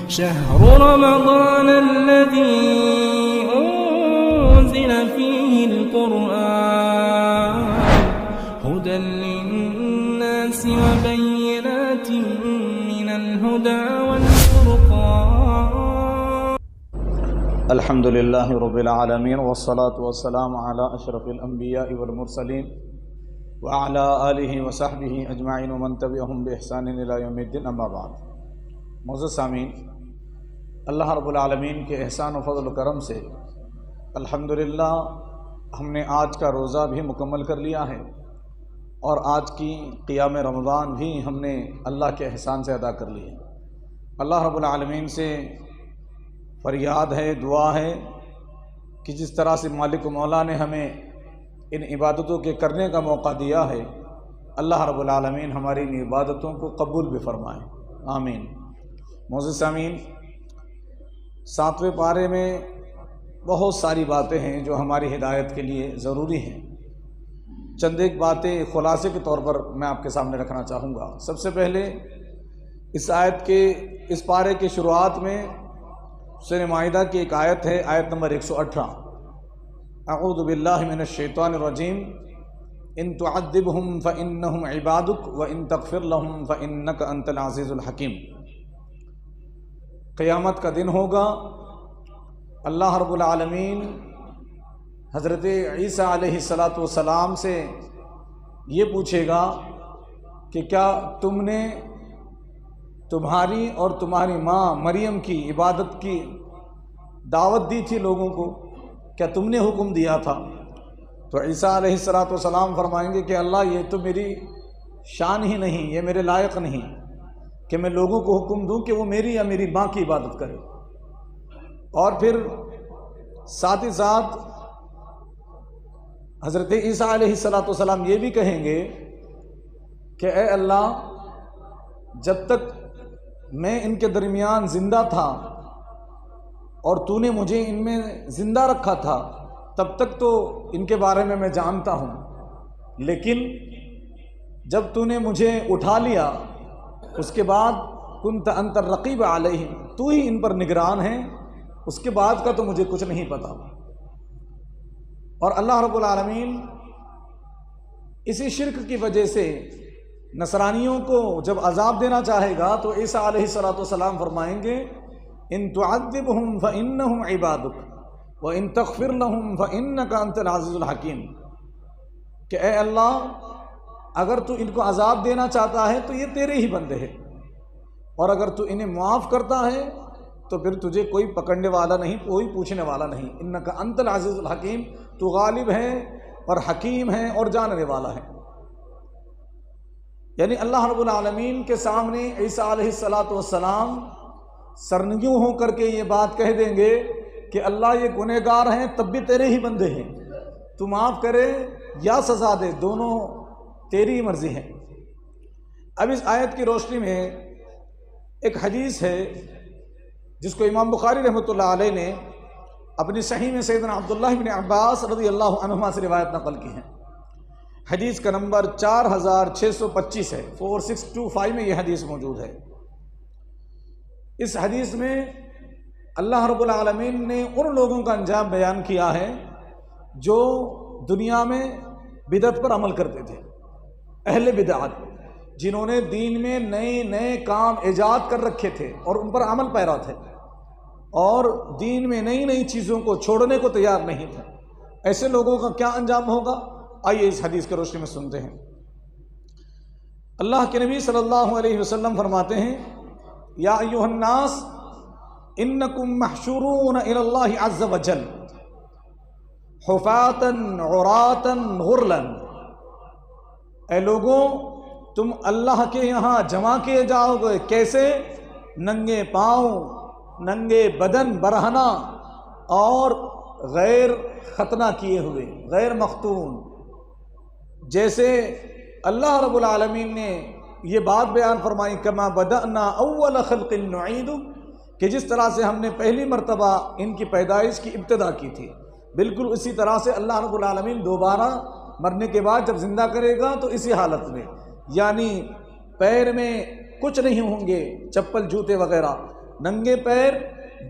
شهر رمضان الذي أنزل فيه القرآن هدى للناس وبينات من الهدى والفرقان. الحمد لله رب العالمين والصلاة والسلام على أشرف الأنبياء والمرسلين وعلى آلہ وصحبہ اجمعین ومن تبعهم بإحسان إلى يوم الدين. اما بعد. معزز سامعین، اللہ رب العالمین کے احسان و فضل و کرم سے الحمدللہ ہم نے آج کا روزہ بھی مکمل کر لیا ہے اور آج کی قیام رمضان بھی ہم نے اللہ کے احسان سے ادا کر لی ہے. اللہ رب العالمین سے فریاد ہے، دعا ہے کہ جس طرح سے مالک و مولا نے ہمیں ان عبادتوں کے کرنے کا موقع دیا ہے، اللہ رب العالمین ہماری ان عبادتوں کو قبول بھی فرمائے، آمین. معزز سامعین، 7ویں پارے میں بہت ساری باتیں ہیں جو ہماری ہدایت کے لیے ضروری ہیں. چند ایک باتیں خلاصے کے طور پر میں آپ کے سامنے رکھنا چاہوں گا. سب سے پہلے اس پارے کے شروعات میں سورہ مائدہ کی ایک آیت ہے، آیت نمبر 118. اعوذ باللہ من الشیطان الرجیم ان تعذبہم فانہم عبادک وان تغفر لہم فانک انت العزیز الحکیم. قیامت کا دن ہوگا، اللہ رب العالمین حضرت عیسیٰ علیہ السلام سے یہ پوچھے گا کہ کیا تم نے تمہاری اور تمہاری ماں مریم کی عبادت کی دعوت دی تھی لوگوں کو؟ کیا تم نے حکم دیا تھا؟ تو عیسیٰ علیہ السلام فرمائیں گے کہ اللہ، یہ تو میری شان ہی نہیں، یہ میرے لائق نہیں کہ میں لوگوں کو حکم دوں کہ وہ میری یا میری ماں کی عبادت کرے. اور پھر ساتھ ہی ساتھ حضرت عیسیٰ علیہ السلام یہ بھی کہیں گے کہ اے اللہ، جب تک میں ان کے درمیان زندہ تھا اور تو نے مجھے ان میں زندہ رکھا تھا تب تک تو ان کے بارے میں جانتا ہوں، لیکن جب تو نے مجھے اٹھا لیا اس کے بعد کنت انت الرقیب علیہم، تو ہی ان پر نگران ہے، اس کے بعد کا تو مجھے کچھ نہیں پتا. اور اللہ رب العالمین اسی شرک کی وجہ سے نصرانیوں کو جب عذاب دینا چاہے گا تو عیسیٰ علیہ السلام فرمائیں گے ان تعذبہم فانہم عبادک وان تغفر لہم فانک انت العزیز الحکیم، کہ اے اللہ، اگر تو ان کو عذاب دینا چاہتا ہے تو یہ تیرے ہی بندے ہیں، اور اگر تو انہیں معاف کرتا ہے تو پھر تجھے کوئی پکڑنے والا نہیں، کوئی پوچھنے والا نہیں. انک انت العزیز الحکیم، تو غالب ہے اور حکیم ہے اور جاننے والا ہے. یعنی اللہ رب العالمین کے سامنے عیسیٰ علیہ السلام سرنگوں ہو کر کے یہ بات کہہ دیں گے کہ اللہ، یہ گنہگار ہیں تب بھی تیرے ہی بندے ہیں، تو معاف کرے یا سزا دے، دونوں تیری مرضی ہے. اب اس آیت کی روشنی میں ایک حدیث ہے جس کو امام بخاری رحمۃ اللہ علیہ نے اپنی صحیح میں سیدنا عبداللہ بن عباس رضی اللہ عنہما سے روایت نقل کی ہے. حدیث کا نمبر 4625 ہے، 4625 میں یہ حدیث موجود ہے. اس حدیث میں اللہ رب العالمین نے ان لوگوں کا انجام بیان کیا ہے جو دنیا میں بدعت پر عمل کرتے تھے، اہل بدعت، جنہوں نے دین میں نئے کام ایجاد کر رکھے تھے اور ان پر عمل پیرا تھے، اور دین میں نئی چیزوں کو چھوڑنے کو تیار نہیں تھے. ایسے لوگوں کا کیا انجام ہوگا؟ آئیے اس حدیث کی روشنی میں سنتے ہیں. اللہ کے نبی صلی اللہ علیہ وسلم فرماتے ہیں، یا ایھا الناس انکم محشورون الی اللہ عز وجل حفاۃ عراۃ غرلا. اے لوگوں، تم اللہ کے یہاں جمع کیے جاؤ گے. کیسے؟ ننگے پاؤں، ننگے بدن، برہنہ اور غیر ختنہ کیے ہوئے، غیر مختون. جیسے اللہ رب العالمین نے یہ بات بیان فرمائی، کما بدأنا اول خلق نعید، کہ جس طرح سے ہم نے پہلی مرتبہ ان کی پیدائش کی ابتدا کی تھی، بالکل اسی طرح سے اللہ رب العالمین دوبارہ مرنے کے بعد جب زندہ کرے گا تو اسی حالت میں، یعنی پیر میں کچھ نہیں ہوں گے، چپل جوتے وغیرہ، ننگے پیر،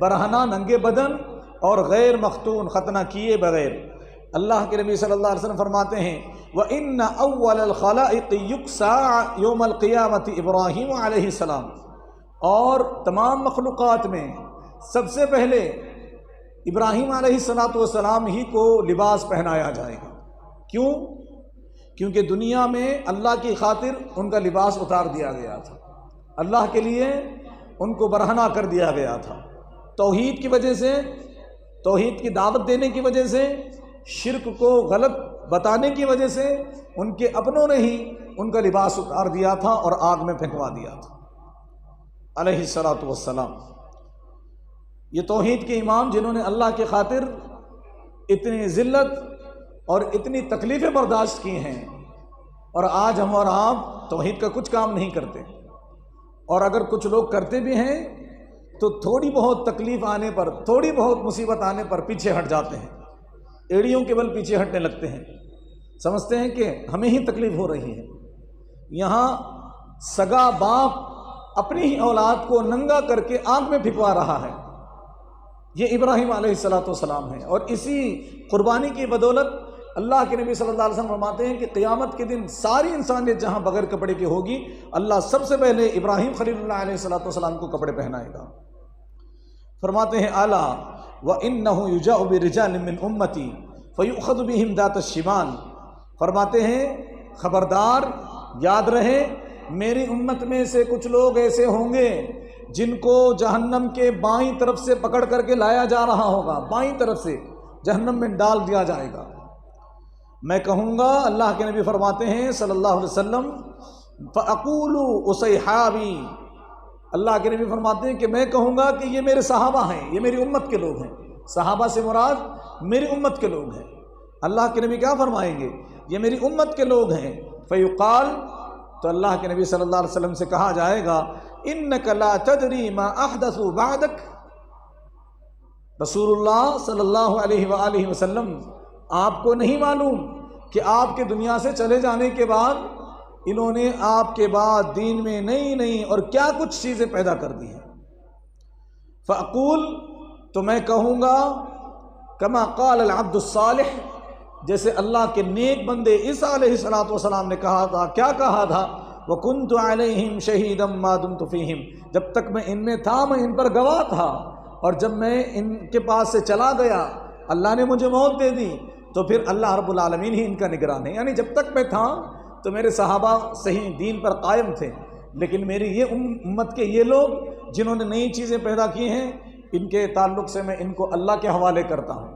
برہنہ ننگے بدن اور غیر مختون ختنہ کیے بغیر۔ اللہ کے نبی صلی اللہ علیہ وسلم فرماتے ہیں وَإِنَّ أَوَّلَ الْخَلَائِقِ يُكْسَىٰ يَوْمَ الْقِيَامَةِ ابراہیم علیہ السلام، اور تمام مخلوقات میں سب سے پہلے ابراہیم علیہ السلام ہی کو لباس پہنایا جائے گا۔ کیوں؟ کیونکہ دنیا میں اللہ کی خاطر ان کا لباس اتار دیا گیا تھا، اللہ کے لیے ان کو برہنہ کر دیا گیا تھا، توحید کی وجہ سے، توحید کی دعوت دینے کی وجہ سے، شرک کو غلط بتانے کی وجہ سے ان کے اپنوں نے ہی ان کا لباس اتار دیا تھا اور آگ میں پھینکوا دیا تھا علیہ الصلاۃ والسلام۔ یہ توحید کے امام جنہوں نے اللہ کی خاطر اتنی ذلت اور اتنی تکلیفیں برداشت کی ہیں، اور آج ہم اور آپ توحید کا کچھ کام نہیں کرتے، اور اگر کچھ لوگ کرتے بھی ہیں تو تھوڑی بہت تکلیف آنے پر، تھوڑی بہت مصیبت آنے پر پیچھے ہٹ جاتے ہیں، ایڑیوں کے بل پیچھے ہٹنے لگتے ہیں، سمجھتے ہیں کہ ہمیں ہی تکلیف ہو رہی ہے۔ یہاں سگا باپ اپنی ہی اولاد کو ننگا کر کے آگ میں پھینکوا رہا ہے، یہ ابراہیم علیہ السلام ہے، اور اسی قربانی کی بدولت اللہ کے نبی صلی اللہ علیہ وسلم فرماتے ہیں کہ قیامت کے دن ساری انسانیت جہاں بغیر کپڑے کے ہوگی، اللہ سب سے پہلے ابراہیم خلیل اللہ علیہ السلام کو کپڑے پہنائے گا۔ فرماتے ہیں اعلیٰ وَإِنَّهُ يُجَاءُ بِرِجَالٍ مِّنْ أُمَّتِي فَيُؤْخَذُ بِهِمْ ذَاتَ الشِّمَالِ، فرماتے ہیں خبردار، یاد رہے میری امت میں سے کچھ لوگ ایسے ہوں گے جن کو جہنم کے بائیں طرف سے پکڑ کر کے لایا جا رہا ہوگا، بائیں طرف سے جہنم میں ڈال دیا جائے گا۔ میں کہوں گا، اللہ کے نبی فرماتے ہیں صلی اللہ علیہ وسلم فَأَقُولُ أُصَيْحَابِي، اللہ کے نبی فرماتے ہیں کہ میں کہوں گا کہ یہ میرے صحابہ ہیں، یہ میری امت کے لوگ ہیں، صحابہ سے مراد میری امت کے لوگ ہیں۔ اللہ کے نبی کیا فرمائیں گے؟ یہ میری امت کے لوگ ہیں۔ فیقال، تو اللہ کے نبی صلی اللہ علیہ وسلم سے کہا جائے گا اِنَّكَ لَا تَدْرِي مَا أَحْدَثُوا بَعْدَكَ، رسول اللہ صلی اللہ علیہ وآلہ وسلم آپ کو نہیں معلوم کہ آپ کے دنیا سے چلے جانے کے بعد انہوں نے آپ کے بعد دین میں نئی نئی اور کیا کچھ چیزیں پیدا کر دی ہیں۔ فَأَقُول، تو میں کہوں گا کما قال العبد الصالح، جیسے اللہ کے نیک بندے عیسیٰ علیہ السلام نے کہا تھا، کیا کہا تھا؟ وَكُنْتُ عَلَيْهِمْ شَهِيدًا مَا دُمْتُ فِيهِمْ، جب تک میں ان میں تھا میں ان پر گواہ تھا، اور جب میں ان کے پاس سے چلا گیا اللہ نے مجھے موت دے دی تو پھر اللہ رب العالمین ہی ان کا نگران ہے۔ یعنی جب تک میں تھا تو میرے صحابہ صحیح دین پر قائم تھے، لیکن میری یہ امت کے یہ لوگ جنہوں نے نئی چیزیں پیدا کی ہیں، ان کے تعلق سے میں ان کو اللہ کے حوالے کرتا ہوں۔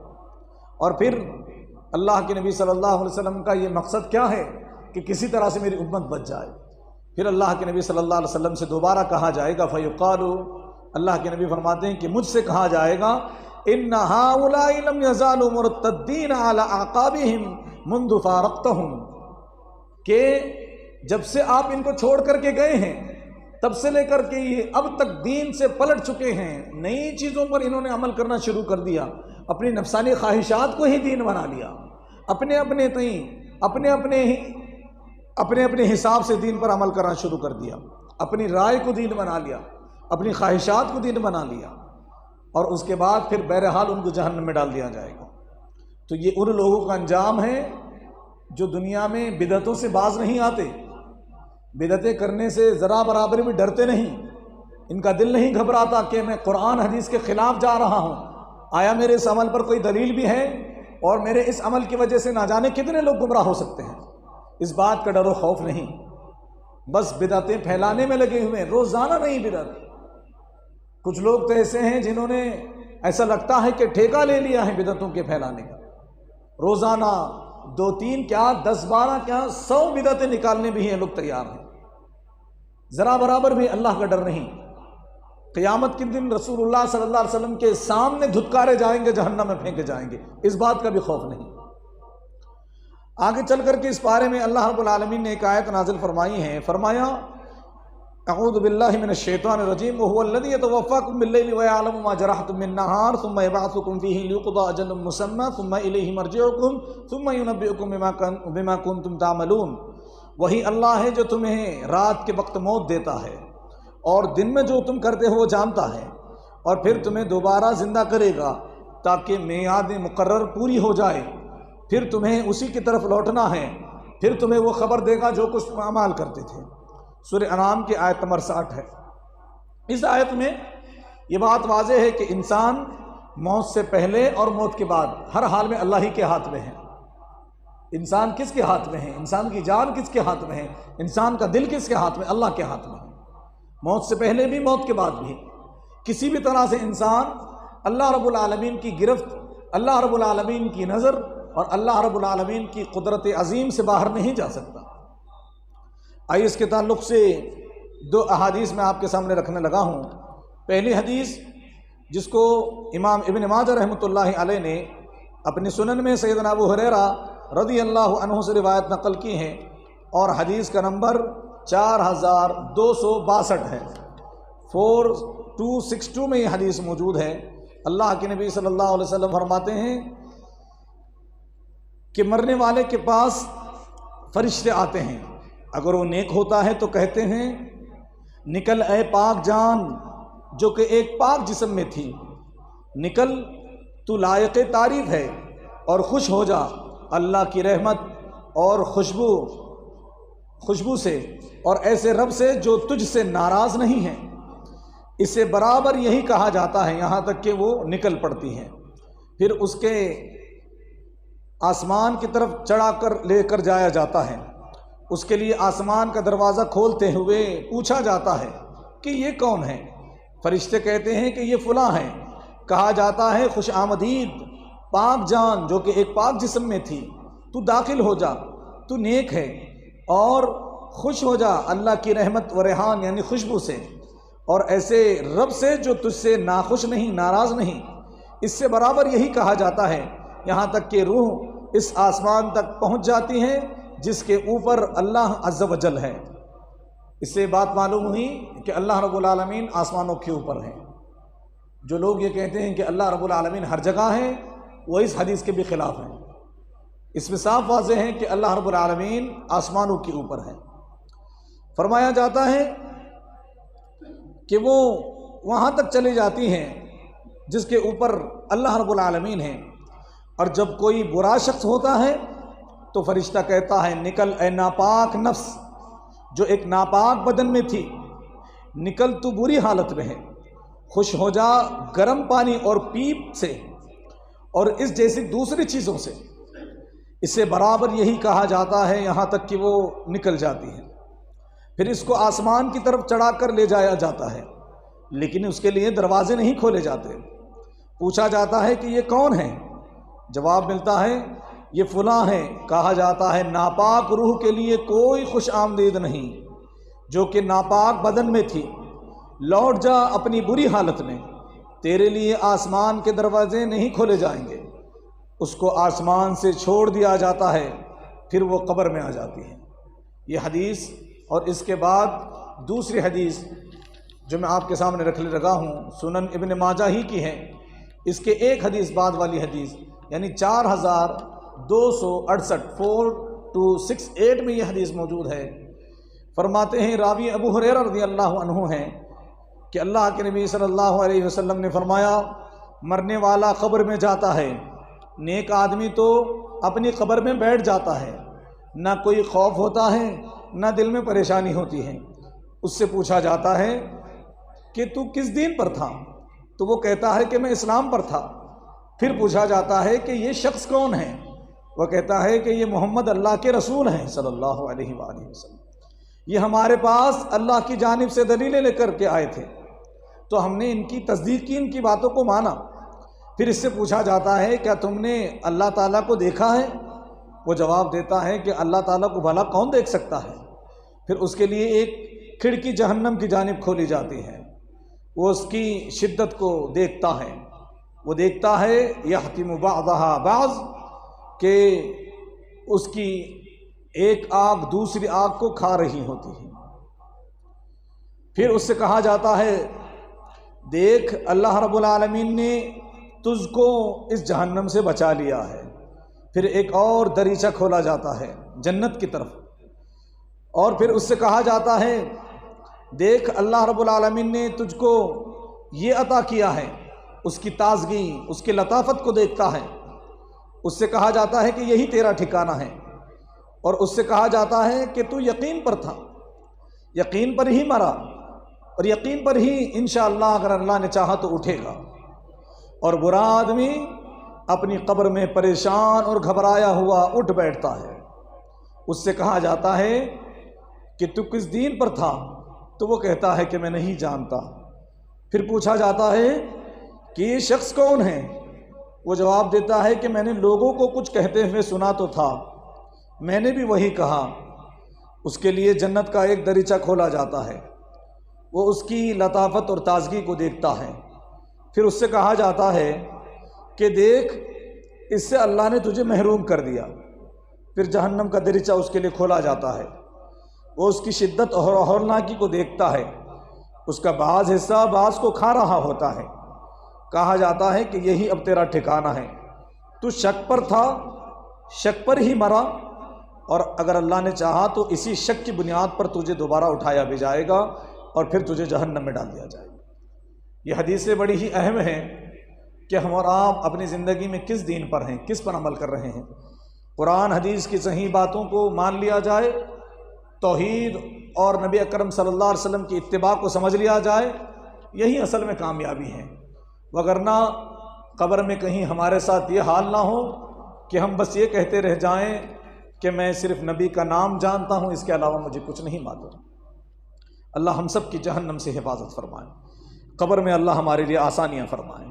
اور پھر اللہ کے نبی صلی اللہ علیہ وسلم کا یہ مقصد کیا ہے کہ کسی طرح سے میری امت بچ جائے۔ پھر اللہ کے نبی صلی اللہ علیہ وسلم سے دوبارہ کہا جائے گا فیقال، اللہ کے نبی فرماتے ہیں کہ مجھ سے کہا جائے گا ان هؤلاء لم يزالوا مرتدين على اعقابهم منذ فارقتهم، کہ جب سے آپ ان کو چھوڑ کر کے گئے ہیں تب سے لے کر کے یہ اب تک دین سے پلٹ چکے ہیں، نئی چیزوں پر انہوں نے عمل کرنا شروع کر دیا، اپنی نفسانی خواہشات کو ہی دین بنا لیا، اپنے اپنے حساب سے دین پر عمل کرنا شروع کر دیا، اپنی رائے کو دین بنا لیا، اپنی خواہشات کو دین بنا لیا، اور اس کے بعد پھر بہرحال ان کو جہنم میں ڈال دیا جائے گا۔ تو یہ ان لوگوں کا انجام ہے جو دنیا میں بدعتوں سے باز نہیں آتے، بدعتیں کرنے سے ذرا برابر بھی ڈرتے نہیں، ان کا دل نہیں گھبراتا کہ میں قرآن حدیث کے خلاف جا رہا ہوں، آیا میرے اس عمل پر کوئی دلیل بھی ہے، اور میرے اس عمل کی وجہ سے نہ جانے کتنے لوگ گمراہ ہو سکتے ہیں، اس بات کا ڈر و خوف نہیں، بس بدعتیں پھیلانے میں لگے ہوئے ہیں، روزانہ نہیں بدعت۔ کچھ لوگ تو ایسے ہیں جنہوں نے ایسا لگتا ہے کہ ٹھیکہ لے لیا ہے بدعتوں کے پھیلانے کا، روزانہ 2 3 کیا 10 12 کیا 100 بدعتیں نکالنے بھی ہیں لوگ تیار ہیں، ذرا برابر بھی اللہ کا ڈر نہیں۔ قیامت کے دن رسول اللہ صلی اللہ علیہ وسلم کے سامنے دھتکارے جائیں گے، جہنم میں پھینکے جائیں گے، اس بات کا بھی خوف نہیں۔ آگے چل کر کے اس پارے میں اللہ رب العالمین نے ایک آیت نازل فرمائی ہے، فرمایا اعوذ باللہ من الشیطان الرجیم وهو الذی یتوفاکم باللیل ویعلم ما جرحتم بالنہار ثم یبعثکم فیہ لیقضی اجل مسمی ثم الیہ مرجعکم ثم ینبئکم بما کنتم تعملون، وہی اللہ ہے جو تمہیں رات کے وقت موت دیتا ہے اور دن میں جو تم کرتے ہو وہ جانتا ہے، اور پھر تمہیں دوبارہ زندہ کرے گا تاکہ میعاد مقرر پوری ہو جائے، پھر تمہیں اسی کی طرف لوٹنا ہے، پھر تمہیں وہ خبر دے گا جو کچھ تم اعمال کرتے تھے۔ سورہ انعام کی آیت نمبر 60 ہے۔ اس آیت میں یہ بات واضح ہے کہ انسان موت سے پہلے اور موت کے بعد ہر حال میں اللہ ہی کے ہاتھ میں ہے۔ انسان کس کے ہاتھ میں ہے؟ انسان کی جان کس کے ہاتھ میں ہے؟ انسان کا دل کس کے ہاتھ میں؟ اللہ کے ہاتھ میں ہے۔ موت سے پہلے بھی، موت کے بعد بھی کسی بھی طرح سے انسان اللہ رب العالمین کی گرفت، اللہ رب العالمین کی نظر اور اللہ رب العالمین کی قدرت عظیم سے باہر نہیں جا سکتا۔ آئیے اس کے تعلق سے 2 احادیث میں آپ کے سامنے رکھنے لگا ہوں۔ پہلی حدیث جس کو امام ابن ماجہ رحمۃ اللہ علیہ نے اپنی سنن میں سیدنا ابو ہریرہ رضی اللہ عنہ سے روایت نقل کی ہے، اور حدیث کا نمبر 4262 ہے، 4262 میں یہ حدیث موجود ہے۔ اللہ کے نبی صلی اللہ علیہ وسلم فرماتے ہیں کہ مرنے والے کے پاس فرشتے آتے ہیں، اگر وہ نیک ہوتا ہے تو کہتے ہیں نکل اے پاک جان جو کہ ایک پاک جسم میں تھی، نکل تو لائق تعریف ہے اور خوش ہو جا اللہ کی رحمت اور خوشبو سے اور ایسے رب سے جو تجھ سے ناراض نہیں ہے۔ اسے برابر یہی کہا جاتا ہے یہاں تک کہ وہ نکل پڑتی ہیں، پھر اس کے آسمان کی طرف چڑھا کر لے کر جایا جاتا ہے، اس کے لیے آسمان کا دروازہ کھولتے ہوئے پوچھا جاتا ہے کہ یہ کون ہے؟ فرشتے کہتے ہیں کہ یہ فلاں ہیں۔ کہا جاتا ہے خوش آمدید پاک جان جو کہ ایک پاک جسم میں تھی، تو داخل ہو جا، تو نیک ہے، اور خوش ہو جا اللہ کی رحمت و ریحان یعنی خوشبو سے اور ایسے رب سے جو تجھ سے ناخوش نہیں، ناراض نہیں۔ اس سے برابر یہی کہا جاتا ہے یہاں تک کہ روح اس آسمان تک پہنچ جاتی ہے جس کے اوپر اللہ عز و جل ہے۔ اس سے بات معلوم ہوئی کہ اللہ رب العالمین آسمانوں کے اوپر ہیں۔ جو لوگ یہ کہتے ہیں کہ اللہ رب العالمین ہر جگہ ہے، وہ اس حدیث کے بھی خلاف ہیں۔ اس میں صاف واضح ہے کہ اللہ رب العالمین آسمانوں کے اوپر ہے۔ فرمایا جاتا ہے کہ وہ وہاں تک چلی جاتی ہیں جس کے اوپر اللہ رب العالمین ہیں، اور جب کوئی برا شخص ہوتا ہے تو فرشتہ کہتا ہے نکل اے ناپاک نفس جو ایک ناپاک بدن میں تھی، نکل تو بری حالت میں ہے، خوش ہو جا گرم پانی اور پیپ سے اور اس جیسی دوسری چیزوں سے۔ اسے برابر یہی کہا جاتا ہے یہاں تک کہ وہ نکل جاتی ہے، پھر اس کو آسمان کی طرف چڑھا کر لے جایا جاتا ہے، لیکن اس کے لیے دروازے نہیں کھولے جاتے۔ پوچھا جاتا ہے کہ یہ کون ہے؟ جواب ملتا ہے یہ فلاں ہے۔ کہا جاتا ہے ناپاک روح کے لیے کوئی خوش آمدید نہیں جو کہ ناپاک بدن میں تھی، لوٹ جا اپنی بری حالت میں، تیرے لیے آسمان کے دروازے نہیں کھولے جائیں گے۔ اس کو آسمان سے چھوڑ دیا جاتا ہے، پھر وہ قبر میں آ جاتی ہے۔ یہ حدیث اور اس کے بعد دوسری حدیث جو میں آپ کے سامنے رکھنے لگا ہوں سنن ابن ماجہ ہی کی ہے، اس کے ایک حدیث بعد والی حدیث یعنی 4268 4268 میں یہ حدیث موجود ہے۔ فرماتے ہیں راوی ابو ہریرہ رضی اللہ عنہ ہیں کہ اللہ کے نبی صلی اللہ علیہ وسلم نے فرمایا مرنے والا قبر میں جاتا ہے، نیک آدمی تو اپنی قبر میں بیٹھ جاتا ہے، نہ کوئی خوف ہوتا ہے نہ دل میں پریشانی ہوتی ہے۔ اس سے پوچھا جاتا ہے کہ تو کس دین پر تھا؟ تو وہ کہتا ہے کہ میں اسلام پر تھا۔ پھر پوچھا جاتا ہے کہ یہ شخص کون ہے؟ وہ کہتا ہے کہ یہ محمد اللہ کے رسول ہیں صلی اللہ علیہ وآلہ وسلم، یہ ہمارے پاس اللہ کی جانب سے دلیلیں لے کر کے آئے تھے، تو ہم نے ان کی تصدیق کی، ان کی باتوں کو مانا۔ پھر اس سے پوچھا جاتا ہے کیا تم نے اللہ تعالیٰ کو دیکھا ہے؟ وہ جواب دیتا ہے کہ اللہ تعالیٰ کو بھلا کون دیکھ سکتا ہے؟ پھر اس کے لیے ایک کھڑکی جہنم کی جانب کھولی جاتی ہے، وہ اس کی شدت کو دیکھتا ہے، وہ دیکھتا ہے یحتم بعضها بعض کہ اس کی ایک آگ دوسری آگ کو کھا رہی ہوتی ہے۔ پھر اس سے کہا جاتا ہے دیکھ اللہ رب العالمین نے تجھ کو اس جہنم سے بچا لیا ہے۔ پھر ایک اور دریچہ کھولا جاتا ہے جنت کی طرف، اور پھر اس سے کہا جاتا ہے دیکھ اللہ رب العالمین نے تجھ کو یہ عطا کیا ہے، اس کی تازگی، اس کی لطافت کو دیکھتا ہے، اس سے کہا جاتا ہے کہ یہی تیرا ٹھکانہ ہے، اور اس سے کہا جاتا ہے کہ تو یقین پر تھا، یقین پر ہی مرا، اور یقین پر ہی انشاءاللہ اگر اللہ نے چاہا تو اٹھے گا۔ اور برا آدمی اپنی قبر میں پریشان اور گھبرایا ہوا اٹھ بیٹھتا ہے، اس سے کہا جاتا ہے کہ تو کس دین پر تھا، تو وہ کہتا ہے کہ میں نہیں جانتا۔ پھر پوچھا جاتا ہے کہ یہ شخص کون ہے، وہ جواب دیتا ہے کہ میں نے لوگوں کو کچھ کہتے ہوئے سنا تو تھا، میں نے بھی وہی کہا۔ اس کے لیے جنت کا ایک دریچہ کھولا جاتا ہے، وہ اس کی لطافت اور تازگی کو دیکھتا ہے۔ پھر اس سے کہا جاتا ہے کہ دیکھ، اس سے اللہ نے تجھے محروم کر دیا۔ پھر جہنم کا دریچہ اس کے لیے کھولا جاتا ہے، وہ اس کی شدت اور ہولناکی کو دیکھتا ہے، اس کا بعض حصہ بعض کو کھا رہا ہوتا ہے۔ کہا جاتا ہے کہ یہی اب تیرا ٹھکانہ ہے، تو شک پر تھا، شک پر ہی مرا، اور اگر اللہ نے چاہا تو اسی شک کی بنیاد پر تجھے دوبارہ اٹھایا بھی جائے گا اور پھر تجھے جہنم میں ڈال دیا جائے گا۔ یہ حدیثیں بڑی ہی اہم ہیں کہ ہم اور آپ اپنی زندگی میں کس دین پر ہیں، کس پر عمل کر رہے ہیں۔ قرآن حدیث کی صحیح باتوں کو مان لیا جائے، توحید اور نبی اکرم صلی اللہ علیہ وسلم کی اتباع کو سمجھ لیا جائے، یہی اصل میں کامیابی ہے۔ وگرنہ قبر میں کہیں ہمارے ساتھ یہ حال نہ ہو کہ ہم بس یہ کہتے رہ جائیں کہ میں صرف نبی کا نام جانتا ہوں، اس کے علاوہ مجھے کچھ نہیں معلوم۔ اللہ ہم سب کی جہنم سے حفاظت فرمائے، قبر میں اللہ ہمارے لیے آسانیاں فرمائے،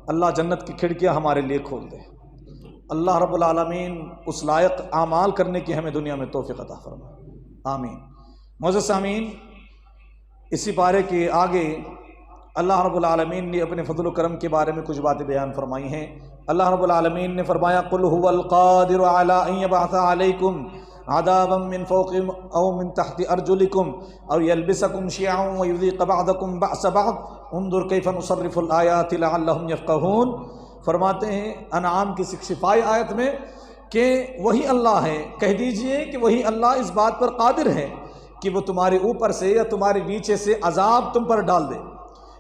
اللہ جنت کی کھڑکیاں ہمارے لیے کھول دے، اللہ رب العالمین اس لائق اعمال کرنے کی ہمیں دنیا میں توفیق عطا فرمائے، آمین۔ معزز سامعین، اسی پارے کے آگے اللہ رب العالمین نے اپنے فضل و کرم کے بارے میں کچھ باتیں بیان فرمائی ہیں۔ اللہ رب العالمین نے فرمایا قُلْ هُوَ الْقَادِرُ عَلَىٰ أَن يَبْعَثَ عَلَيْكُمْ عَذَابًا مِّن فَوْقِكُمْ أَوْ مِّن تَحْتِ أَرْجُلِكُمْ أَوْ يَلْبِسَكُمْ شِيَعًا وَيُذِيقَ بَعْضَكُمْ بَأْسَ بَعْضٍ انظُرْ كَيْفَ نُصَرِّفُ الْآيَاتِ لَعَلَّهُمْ يَفْقَهُونَ۔ فرماتے ہیں انعام کی 65 آیت میں کہ وہی اللہ ہے، کہہ دیجئے کہ وہی اللہ اس بات پر قادر ہے کہ وہ تمہارے اوپر سے یا تمہارے نیچے سے عذاب تم پر ڈال دے،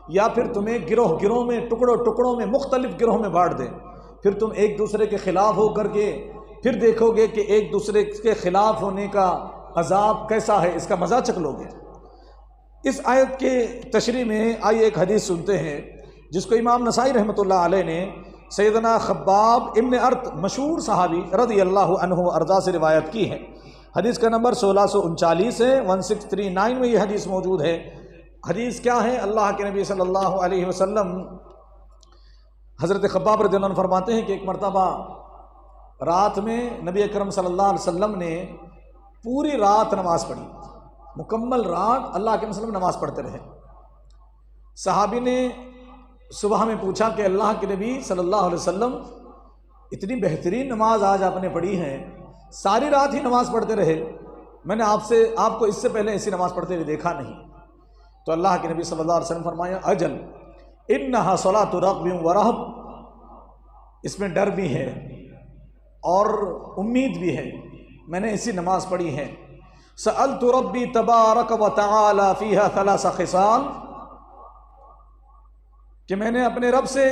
یا پھر تمہیں گروہ گروہ میں، ٹکڑوں ٹکڑوں میں، مختلف گروہ میں بانٹ دے، پھر تم ایک دوسرے کے خلاف ہو کر کے پھر دیکھو گے کہ ایک دوسرے کے خلاف ہونے کا عذاب کیسا ہے، اس کا مزہ چکھ لو گے۔ اس آیت کے تشریح میں آئیے ایک حدیث سنتے ہیں جس کو امام نسائی رحمۃ اللہ علیہ نے سیدنا خباب ابن ارت مشہور صحابی رضی اللہ عنہ ارضا سے روایت کی ہے۔ حدیث کا نمبر 1639 ہے، 1639 میں یہ حدیث موجود ہے۔ حدیث کیا ہے؟ اللہ کے نبی صلی اللہ علیہ وسلم حضرت خباب رضی اللہ عنہ فرماتے ہیں کہ ایک مرتبہ رات میں نبی اکرم صلی اللہ علیہ وسلم نے پوری رات نماز پڑھی، مکمل رات اللہ کے وسلم نماز پڑھتے رہے۔ صحابی نے صبح میں پوچھا کہ اللہ کے نبی صلی اللہ علیہ وسلم اتنی بہترین نماز آج آپ نے پڑھی ہے، ساری رات ہی نماز پڑھتے رہے، میں نے آپ کو اس سے پہلے ایسی نماز پڑھتے ہوئے دیکھا نہیں۔ تو اللہ کے نبی صلی اللہ علیہ وسلم فرمایا اجل انہا صلاۃ رغب و رہب، اس میں ڈر بھی ہے اور امید بھی ہے، میں نے ایسی نماز پڑھی ہے۔ سألت ربی تبارک و تعالی فیہا 3 خصال، کہ میں نے اپنے رب سے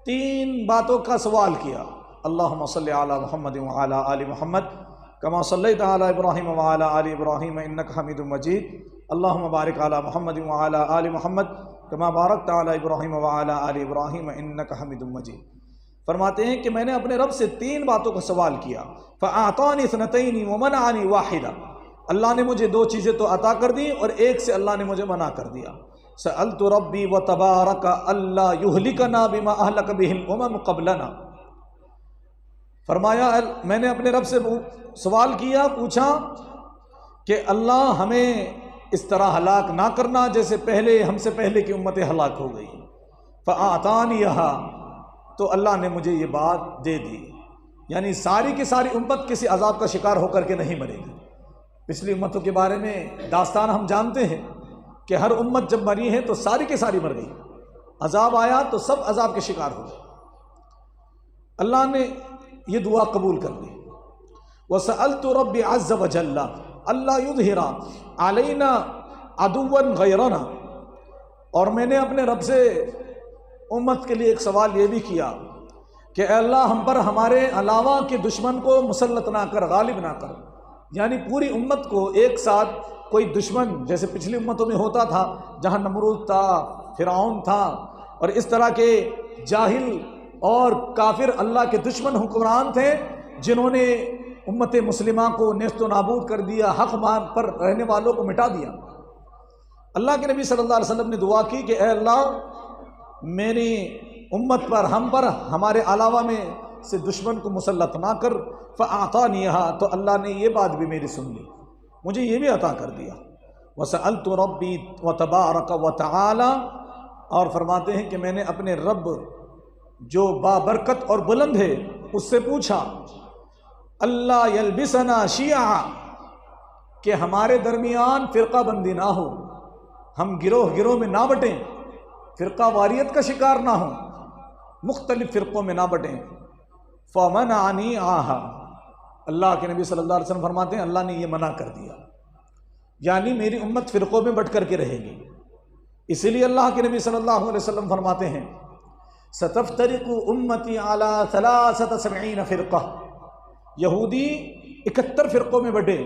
3 باتوں کا سوال کیا۔ اللہم صلی علی محمد وعلی آل محمد کما صلیت علی ابراہیم وعلی آل ابراہیم انک حمید مجید، اللہم بارک علی محمد وعلی آل محمد کما بارکت علی ابراہیم وعلی آل ابراہیم انک حمید مجید۔ فرماتے ہیں کہ میں نے اپنے رب سے 3 باتوں کا سوال کیا، فاعطانی 2 ومنعنی 1، اللہ نے مجھے 2 چیزیں تو عطا کر دی اور 1 سے اللہ نے مجھے منع کر دیا۔ سألت ربی وتبارک الا یہلکنا بما اہلک بہ الامم قبلنا، فرمایا میں نے اپنے رب سے سوال کیا، پوچھا کہ اللہ ہمیں اس طرح ہلاک نہ کرنا جیسے ہم سے پہلے کی امتیں ہلاک ہو گئی۔ فاعطانیہا، تو اللہ نے مجھے یہ بات دے دی، یعنی ساری کی ساری امت کسی عذاب کا شکار ہو کر کے نہیں مرے گی۔ پچھلی امتوں کے بارے میں داستان ہم جانتے ہیں کہ ہر امت جب مری ہے تو ساری کی ساری مر گئی، عذاب آیا تو سب عذاب کے شکار ہو گئے۔ اللہ نے یہ دعا قبول کر لی۔ وَسَأَلْتُ رَبِّ عَزَّ وَجَلَّ أَلَّا يُظْهِرَ عَلَيْنَا عَدُوًّا غَيْرَنَا، اور میں نے اپنے رب سے امت کے لیے ایک سوال یہ بھی کیا کہ اے اللہ ہم پر ہمارے علاوہ کے دشمن کو مسلط نہ کر، غالب نہ کر، یعنی پوری امت کو ایک ساتھ کوئی دشمن جیسے پچھلی امتوں میں ہوتا تھا جہاں نمرود تھا، فرعون تھا اور اس طرح کے جاہل اور کافر اللہ کے دشمن حکمران تھے جنہوں نے امت مسلمہ کو نیست و نابود کر دیا، حق پر رہنے والوں کو مٹا دیا۔ اللہ کے نبی صلی اللہ علیہ وسلم نے دعا کی کہ اے اللہ میری امت پر، ہم پر ہمارے علاوہ میں سے دشمن کو مسلط نہ کر، فَأَعْطَانِيهَا، تو اللہ نے یہ بات بھی میری سن لی، مجھے یہ بھی عطا کر دیا۔ وَسَأَلْتُ رَبِّي وَتَبَارَكَ وَتَعَالَى، اور فرماتے ہیں کہ میں نے اپنے رب جو بابرکت اور بلند ہے اس سے پوچھا اللہ یلبسنا شیعا، کہ ہمارے درمیان فرقہ بندی نہ ہو، ہم گروہ گروہ میں نہ بٹیں، فرقہ واریت کا شکار نہ ہوں، مختلف فرقوں میں نہ بٹیں۔ فَمَنَعَنِي عَاهَا، اللہ کے نبی صلی اللہ علیہ وسلم فرماتے ہیں اللہ نے یہ منع کر دیا، یعنی میری امت فرقوں میں بٹ کر کے رہے گی۔ اسی لیے اللہ کے نبی صلی اللہ علیہ وسلم فرماتے ہیں سَتَفْتَرِقُ أُمَّتِي عَلَى 73 فرقہ، یہودی 71 فرقوں میں بٹے،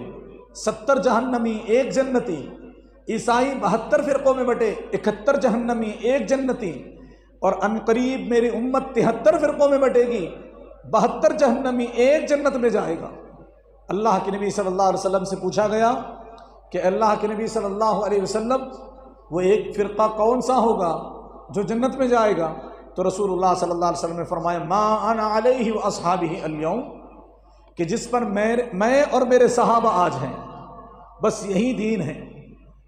70 جہنمی 1 جنتی، عیسائی 72 فرقوں میں بٹے، 71 جہنمی 1 جنتی، اور عنقریب میری امت 73 فرقوں میں بٹے گی، 72 جہنمی 1 جنت میں جائے گا۔ اللہ کے نبی صلی اللہ علیہ وسلم سے پوچھا گیا کہ اللہ کے نبی صلی اللہ علیہ وسلم وہ ایک فرقہ کون سا ہوگا جو جنت میں جائے گا؟ تو رسول اللہ صلی اللہ علیہ وسلم نے فرمایا ما انا علیہ واصحابہ اليوم، کہ جس پر میں اور میرے صحابہ آج ہیں، بس یہی دین ہے۔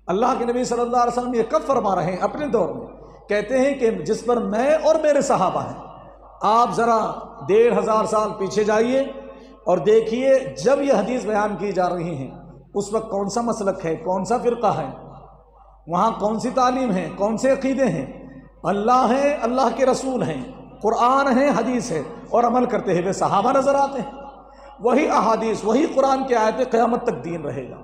اللہ کے نبی صلی اللہ علیہ وسلم یہ کب فرما رہے ہیں؟ اپنے دور میں کہتے ہیں کہ جس پر میں اور میرے صحابہ ہیں۔ آپ ذرا 1500 سال پیچھے جائیے اور دیکھیے جب یہ حدیث بیان کی جا رہی ہیں اس وقت کون سا مسلک ہے، کون سا فرقہ ہے، وہاں کون سی تعلیم ہے، کون سے عقیدے ہیں، اللہ ہے، اللہ کے رسول ہیں، قرآن ہے، حدیث ہے، اور عمل کرتے ہوئے صحابہ نظر آتے ہیں۔ وہی احادیث، وہی قرآن کی آیتیں قیامت تک دین رہے گا۔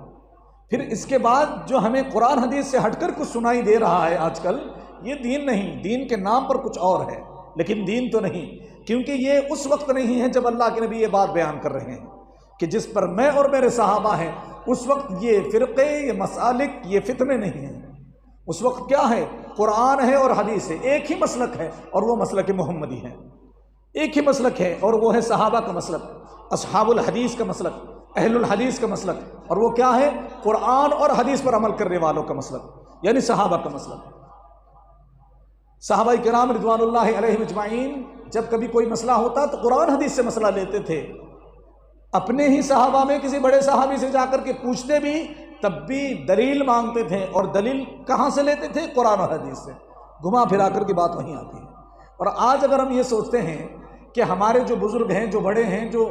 پھر اس کے بعد جو ہمیں قرآن حدیث سے ہٹ کر کچھ سنائی دے رہا ہے آج کل، یہ دین نہیں، دین کے نام پر کچھ اور ہے لیکن دین تو نہیں، کیونکہ یہ اس وقت نہیں ہے جب اللہ کے نبی یہ بات بیان کر رہے ہیں کہ جس پر میں اور میرے صحابہ ہیں، اس وقت یہ فرقے، یہ مسالک، یہ فتنے نہیں ہیں۔ اس وقت کیا ہے؟ قرآن ہے اور حدیث ہے، ایک ہی مسلک ہے اور وہ مسلک محمدی ہے، ایک ہی مسلک ہے اور وہ ہے صحابہ کا مسلک، اصحاب الحدیث کا مسلک، اہل الحدیث کا مسلک، اور وہ کیا ہے؟ قرآن اور حدیث پر عمل کرنے والوں کا مسلک، یعنی صحابہ کا مسلک۔ صحابہ کرام رضوان اللہ علیہم اجمعین جب کبھی کوئی مسئلہ ہوتا تو قرآن حدیث سے مسئلہ لیتے تھے، اپنے ہی صحابہ میں کسی بڑے صحابی سے جا کر کے پوچھتے بھی تب بھی دلیل مانگتے تھے، اور دلیل کہاں سے لیتے تھے؟ قرآن اور حدیث سے، گھما پھرا کر کی بات وہیں آتی ہے۔ اور آج اگر ہم یہ سوچتے ہیں کہ ہمارے جو بزرگ ہیں، جو بڑے ہیں، جو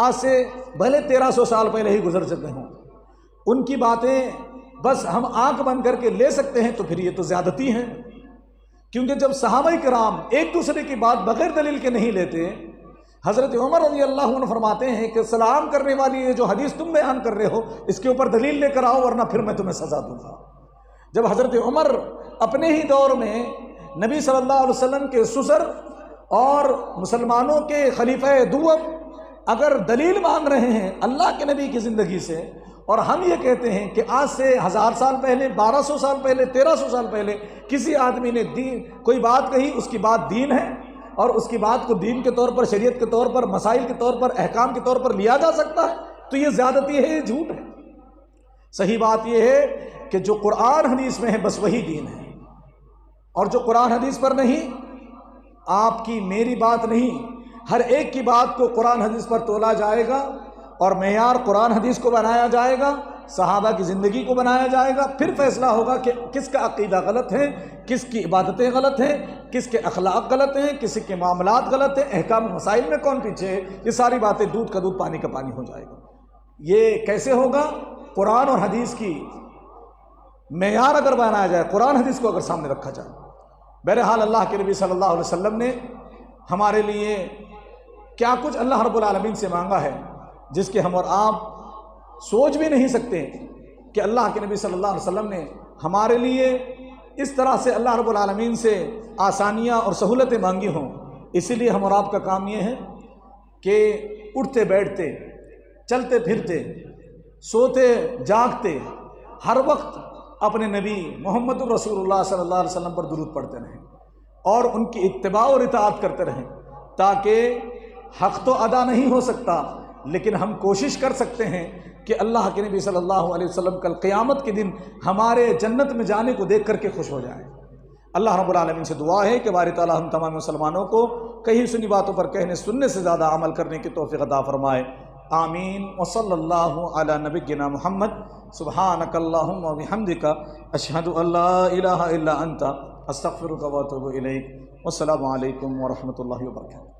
آج سے بھلے 1300 سال پہلے ہی گزر چکے ہوں، ان کی باتیں بس ہم آنکھ بند کر کے لے سکتے ہیں تو پھر یہ تو زیادتی ہیں، کیونکہ جب صحابہ کرام ایک دوسرے کی بات بغیر دلیل کے نہیں لیتے۔ حضرت عمر رضی اللہ عنہ فرماتے ہیں کہ سلام کرنے والی یہ جو حدیث تم بیان کر رہے ہو اس کے اوپر دلیل لے کر آؤ ورنہ پھر میں تمہیں سزا دوں گا۔ جب حضرت عمر اپنے ہی دور میں نبی صلی اللہ علیہ وسلم کے سسر اور مسلمانوں کے خلیفہ دوم اگر دلیل مانگ رہے ہیں اللہ کے نبی کی زندگی سے، اور ہم یہ کہتے ہیں کہ آج سے 1000 سال پہلے، 1200 سال پہلے، 1300 سال پہلے کسی آدمی نے دین کوئی بات کہی، اس کی بات دین ہے اور اس کی بات کو دین کے طور پر، شریعت کے طور پر، مسائل کے طور پر، احکام کے طور پر لیا جا سکتا ہے، تو یہ زیادتی ہے، یہ جھوٹ ہے۔ صحیح بات یہ ہے کہ جو قرآن حدیث میں ہے بس وہی دین ہے، اور جو قرآن حدیث پر نہیں، آپ کی میری بات نہیں، ہر ایک کی بات کو قرآن حدیث پر تولا جائے گا اور معیار قرآن حدیث کو بنایا جائے گا، صحابہ کی زندگی کو بنایا جائے گا، پھر فیصلہ ہوگا کہ کس کا عقیدہ غلط ہے، کس کی عبادتیں غلط ہیں، کس کے اخلاق غلط ہیں، کسی کے معاملات غلط ہیں، احکام مسائل میں کون پیچھے ہے۔ یہ ساری باتیں دودھ کا دودھ پانی کا پانی ہو جائے گا۔ یہ کیسے ہوگا؟ قرآن اور حدیث کی معیار اگر بنایا جائے، قرآن حدیث کو اگر سامنے رکھا جائے۔ بہرحال اللہ کے نبی صلی اللہ علیہ وسلم نے ہمارے لیے کیا کچھ اللہ رب العالمین سے مانگا ہے جس کے ہم اور آپ سوچ بھی نہیں سکتے کہ اللہ کے نبی صلی اللہ علیہ وسلم نے ہمارے لیے اس طرح سے اللہ رب العالمین سے آسانیاں اور سہولتیں مانگی ہوں. اسی لیے ہم اور آپ کا کام یہ ہے کہ اٹھتے بیٹھتے، چلتے پھرتے، سوتے جاگتے، ہر وقت اپنے نبی محمد رسول اللہ صلی اللہ علیہ وسلم پر درود پڑھتے رہیں اور ان کی اتباع اور اطاعت کرتے رہیں، تاکہ حق تو ادا نہیں ہو سکتا لیکن ہم کوشش کر سکتے ہیں کہ اللہ کے نبی صلی اللہ علیہ وسلم کل قیامت کے دن ہمارے جنت میں جانے کو دیکھ کر کے خوش ہو جائیں. اللہ رب العالمین سے دعا ہے کہ باری تعالیٰ ہم تمام مسلمانوں کو کہیں سنی باتوں پر کہنے سننے سے زیادہ عمل کرنے کی توفیق عطا فرمائے. آمین. وصلی اللہ علی نبینا محمد. سبحانک اللہم و بحمدک، اشہد ان لا الہ الا انت، استغفرک و اتوب الیک. والسلام علیکم ورحمۃ اللہ وبرکاتہ.